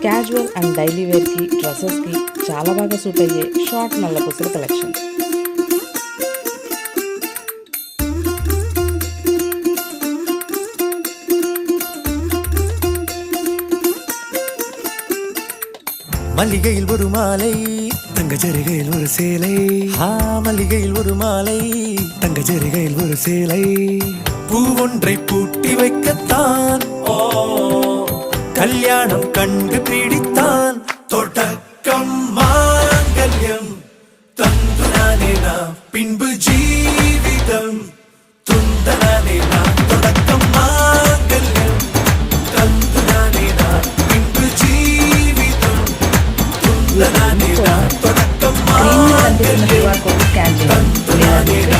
Casual and daily వేర్కి డ్రెస్సెస్కి చాలా బాగా సూట్ అయ్యే షార్ట్ నల్ల పూసల కలెక్షన్. மல்லிகையில் ஒரு மாலை தங்க ஜரிகையில் ஒரு சேலை, மல்லிகையில் ஒரு மாலை தங்க ஜரிகையில் ஒரு சேலை, பூவொன்றை பூட்டி வைக்கத்தான் கல்யாணம் கண்டு பிடித்தான், தொடக்கம் மாங்கல்யம் தந்துனானே நாம் பின்பு ஜீவிதம் துந்தனானே நாம், தொடக்கம் மாங்கல்யம் தந்துனானே நாம் பின்பு ஜீவிதம் துந்தனானே நாம், தொடக்கம் மாங்கல்யம் தந்துனானே நாம்.